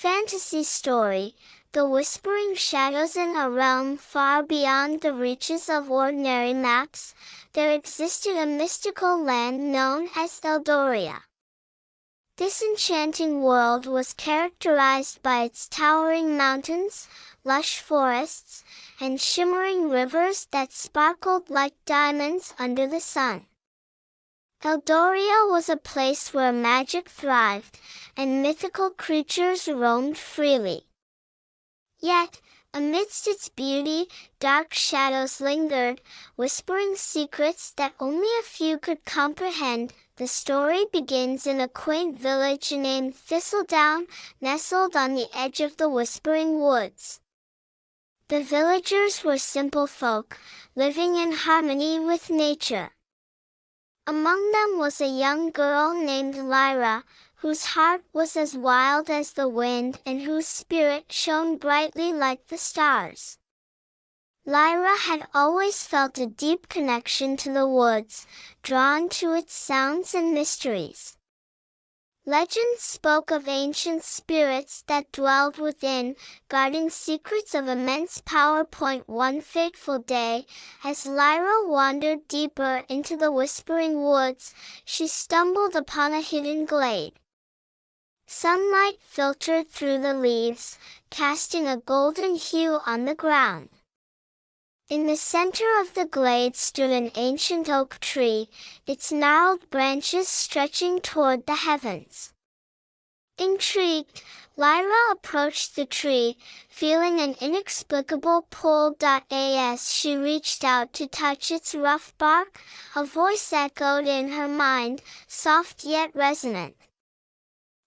fantasy story, the whispering shadows in a realm far beyond the reaches of ordinary maps, there existed a mystical land known as Eldoria. This enchanting world was characterized by its towering mountains, lush forests, and shimmering rivers that sparkled like diamonds under the sun. Eldoria was a place where magic thrived, and mythical creatures roamed freely. Yet, amidst its beauty, dark shadows lingered, whispering secrets that only a few could comprehend. The story begins in a quaint village named Thistledown, nestled on the edge of the whispering woods. The villagers were simple folk, living in harmony with nature. Among them was a young girl named Lyra, whose heart was as wild as the wind and whose spirit shone brightly like the stars. Lyra had always felt a deep connection to the woods, drawn to its sounds and mysteries. Legends spoke of ancient spirits that dwelled within, guarding secrets of immense power. One fateful day, as Lyra wandered deeper into the whispering woods, she stumbled upon a hidden glade. Sunlight filtered through the leaves, casting a golden hue on the ground. In the center of the glade stood an ancient oak tree, its gnarled branches stretching toward the heavens. Intrigued, Lyra approached the tree, feeling an inexplicable pull. As she reached out to touch its rough bark, a voice echoed in her mind, soft yet resonant.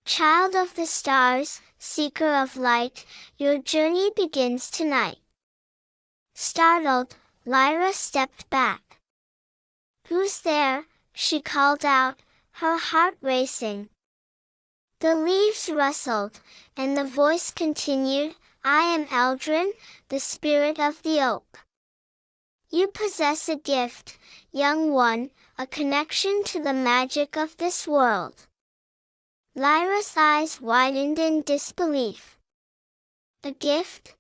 "Child of the stars, seeker of light, your journey begins tonight." Startled, Lyra stepped back. "Who's there?" she called out, her heart racing. The leaves rustled, and the voice continued, "I am Eldrin, the spirit of the oak. You possess a gift, young one, a connection to the magic of this world." Lyra's eyes widened in disbelief. "A gift?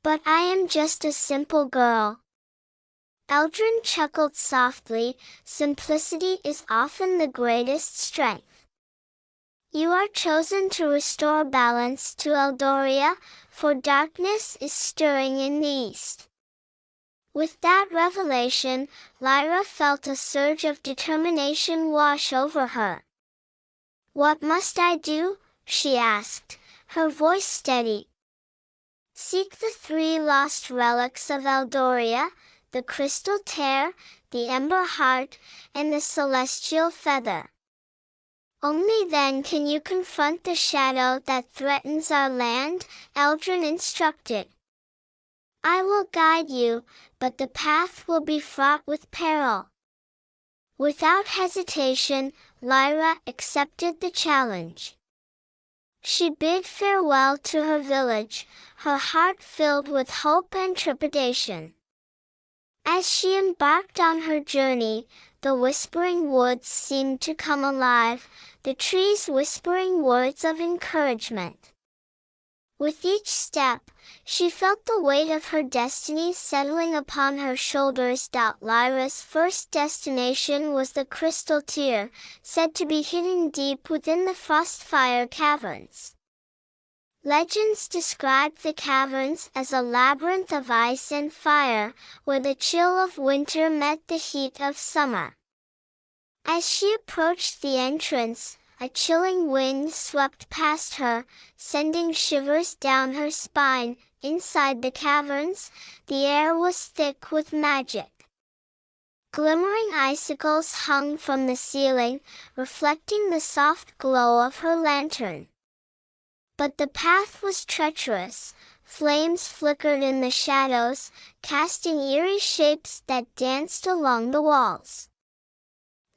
But I am just a simple girl." Eldrin chuckled softly, "Simplicity is often the greatest strength. You are chosen to restore balance to Eldoria, for darkness is stirring in the east." With that revelation, Lyra felt a surge of determination wash over her. "What must I do?" she asked, her voice steady. "Seek the 3 lost relics of Eldoria, the crystal tear, the ember heart, and the celestial feather. Only then can you confront the shadow that threatens our land," Eldrin instructed. "I will guide you, but the path will be fraught with peril." Without hesitation, Lyra accepted the challenge. She bid farewell to her village, her heart filled with hope and trepidation. As she embarked on her journey, the whispering woods seemed to come alive, the trees whispering words of encouragement. With each step, she felt the weight of her destiny settling upon her shoulders. Lyra's first destination was the Crystal Tear, said to be hidden deep within the Frostfire caverns. Legends described the caverns as a labyrinth of ice and fire, where the chill of winter met the heat of summer. As she approached the entrance, a chilling wind swept past her, sending shivers down her spine. Inside the caverns, the air was thick with magic. Glimmering icicles hung from the ceiling, reflecting the soft glow of her lantern. But the path was treacherous. Flames flickered in the shadows, casting eerie shapes that danced along the walls.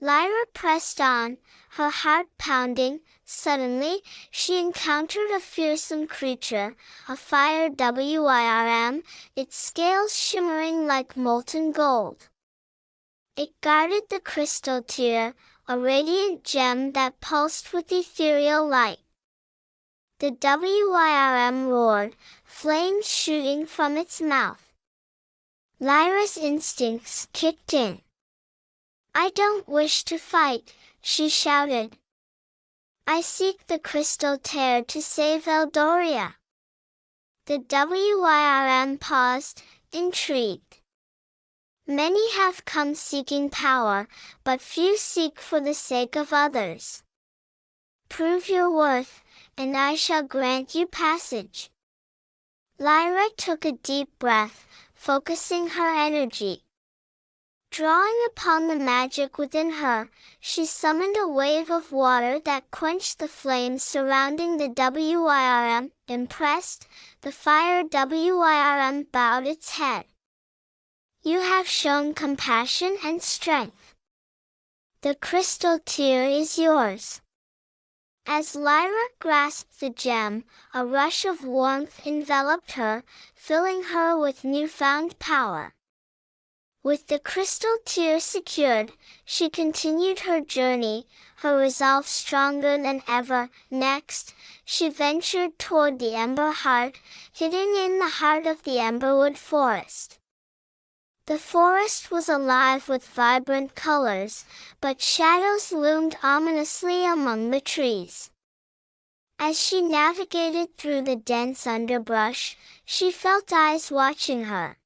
Lyra pressed on, her heart pounding. Suddenly, she encountered a fearsome creature, a fire worm, its scales shimmering like molten gold. It guarded the crystal tear, a radiant gem that pulsed with ethereal light. The WYRM roared, flames shooting from its mouth. Lyra's instincts kicked in. "I don't wish to fight," she shouted. "I seek the crystal tear to save Eldoria." The WYRM paused, intrigued. "Many have come seeking power, but few seek for the sake of others. Prove your worth, and I shall grant you passage." Lyra took a deep breath, focusing her energy. Drawing upon the magic within her, she summoned a wave of water that quenched the flames surrounding the WYRM. Impressed, the fire WYRM bowed its head. "You have shown compassion and strength. The crystal tear is yours." As Lyra grasped the gem, a rush of warmth enveloped her, filling her with newfound power. With the crystal tear secured, she continued her journey, her resolve stronger than ever. Next, she ventured toward the Ember Heart, hidden in the heart of the Emberwood Forest. The forest was alive with vibrant colors, but shadows loomed ominously among the trees. As she navigated through the dense underbrush, she felt eyes watching her.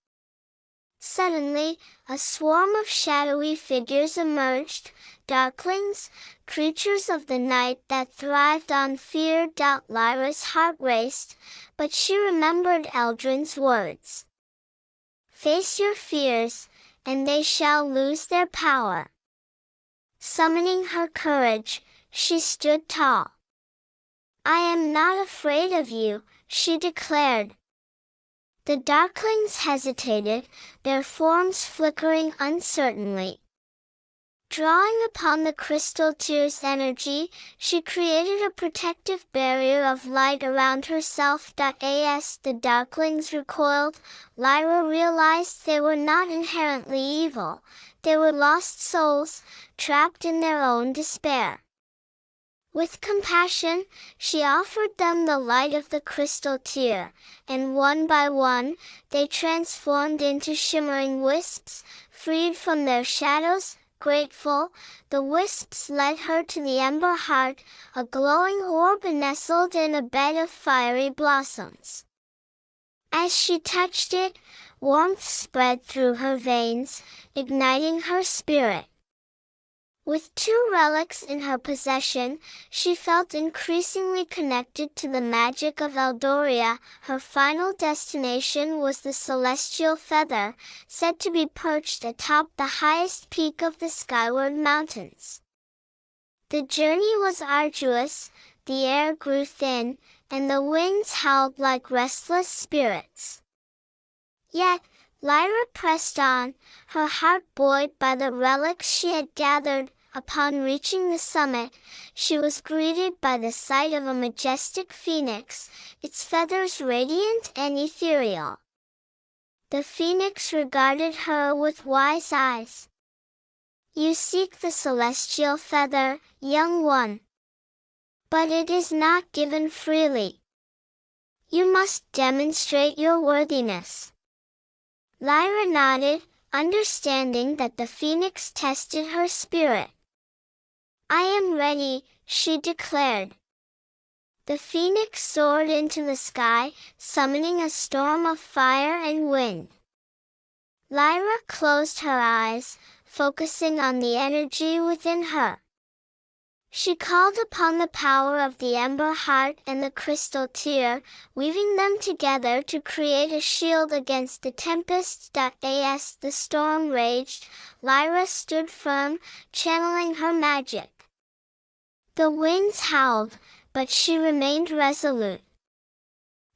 Suddenly, a swarm of shadowy figures emerged, darklings, creatures of the night that thrived on fear. Lyra's heart raced, but she remembered Eldrin's words. "Face your fears, and they shall lose their power." Summoning her courage, she stood tall. "I am not afraid of you," she declared. The darklings hesitated, their forms flickering uncertainly. Drawing upon the crystal tear's energy, she created a protective barrier of light around herself. As the darklings recoiled, Lyra realized they were not inherently evil. They were lost souls, trapped in their own despair. With compassion, she offered them the light of the crystal tear, and one by one, they transformed into shimmering wisps, freed from their shadows. Grateful, the wisps led her to the Ember Heart, a glowing orb nestled in a bed of fiery blossoms. As she touched it, warmth spread through her veins, igniting her spirit. With 2 relics in her possession, she felt increasingly connected to the magic of Eldoria. Her final destination was the Celestial Feather, said to be perched atop the highest peak of the Skyward Mountains. The journey was arduous, the air grew thin, and the winds howled like restless spirits. Yet, Lyra pressed on, her heart buoyed by the relics she had gathered. Upon reaching the summit, she was greeted by the sight of a majestic phoenix, its feathers radiant and ethereal. The phoenix regarded her with wise eyes. "You seek the celestial feather, young one. But it is not given freely. You must demonstrate your worthiness." Lyra nodded, understanding that the phoenix tested her spirit. "I am ready," she declared. The phoenix soared into the sky, summoning a storm of fire and wind. Lyra closed her eyes, focusing on the energy within her. She called upon the power of the Ember Heart and the crystal tear, weaving them together to create a shield against the tempests. As the storm raged, Lyra stood firm, channeling her magic. The winds howled, but she remained resolute.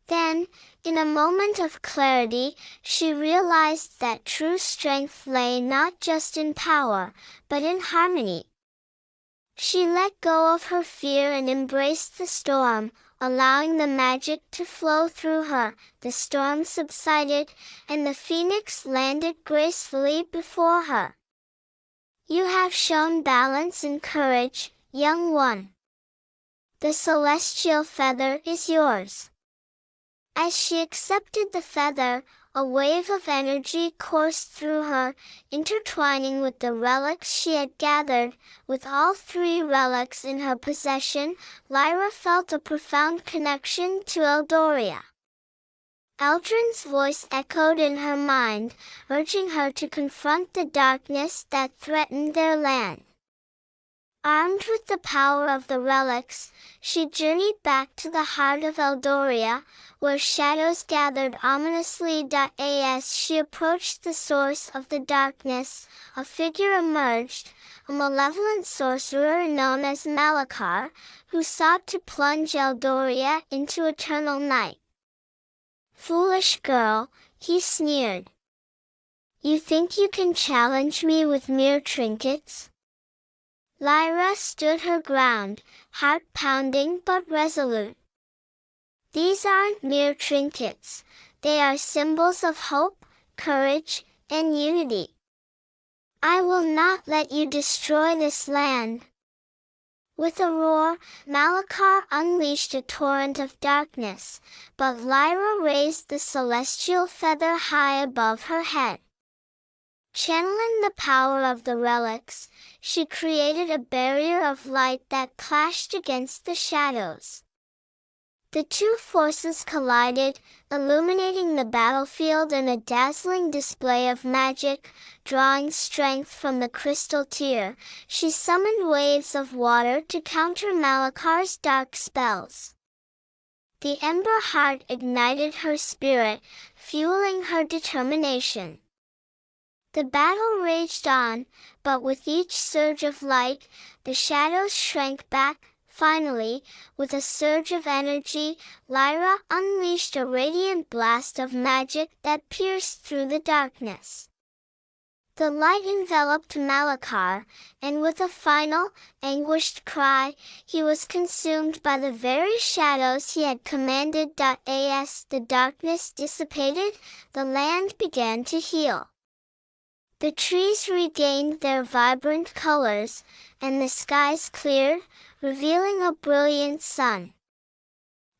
Then, in a moment of clarity, she realized that true strength lay not just in power, but in harmony. She let go of her fear and embraced the storm, allowing the magic to flow through her. The storm subsided, and the phoenix landed gracefully before her. "You have shown balance and courage, young one. The celestial feather is yours." As she accepted the feather, a wave of energy coursed through her, intertwining with the relics she had gathered. With all three relics in her possession, Lyra felt a profound connection to Eldoria. Eldrin's voice echoed in her mind, urging her to confront the darkness that threatened their land. Armed with the power of the relics, she journeyed back to the heart of Eldoria, where shadows gathered ominously. As she approached the source of the darkness, a figure emerged, a malevolent sorcerer known as Malakar, who sought to plunge Eldoria into eternal night. "Foolish girl," he sneered. "You think you can challenge me with mere trinkets?" Lyra stood her ground, heart pounding but resolute. "These aren't mere trinkets, they are symbols of hope, courage, and unity. I will not let you destroy this land." With a roar, Malakar unleashed a torrent of darkness, but Lyra raised the celestial feather high above her head. Channeling the power of the relics, she created a barrier of light that clashed against the shadows. The two forces collided, illuminating the battlefield in a dazzling display of magic. Drawing strength from the crystal tear, she summoned waves of water to counter Malakar's dark spells. The ember heart ignited her spirit, fueling her determination. The battle raged on, but with each surge of light, the shadows shrank back. Finally, with a surge of energy, Lyra unleashed a radiant blast of magic that pierced through the darkness. The light enveloped Malakar, and with a final, anguished cry, he was consumed by the very shadows he had commanded. As the darkness dissipated, the land began to heal. The trees regained their vibrant colors, and the skies cleared, revealing a brilliant sun.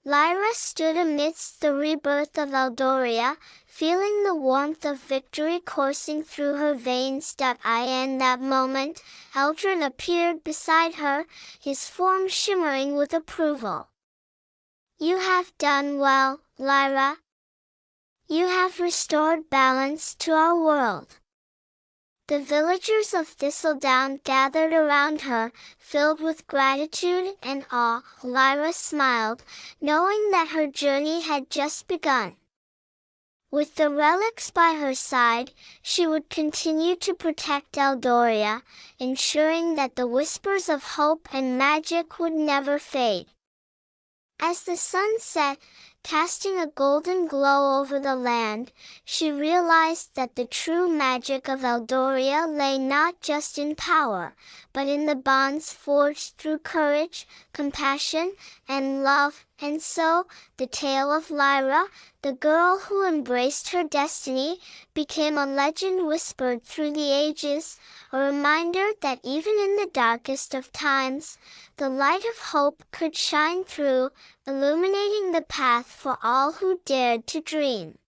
Lyra stood amidst the rebirth of Eldoria, feeling the warmth of victory coursing through her veins. In that moment, Eldrin appeared beside her, his form shimmering with approval. "You have done well, Lyra. You have restored balance to our world." The villagers of Thistledown gathered around her, filled with gratitude and awe. Lyra smiled, knowing that her journey had just begun. With the relics by her side, she would continue to protect Eldoria, ensuring that the whispers of hope and magic would never fade. As the sun set, casting a golden glow over the land, she realized that the true magic of Eldoria lay not just in power, but in the bonds forged through courage, compassion, and love. And so, the tale of Lyra, the girl who embraced her destiny, became a legend whispered through the ages, a reminder that even in the darkest of times, the light of hope could shine through, illuminating the path for all who dared to dream.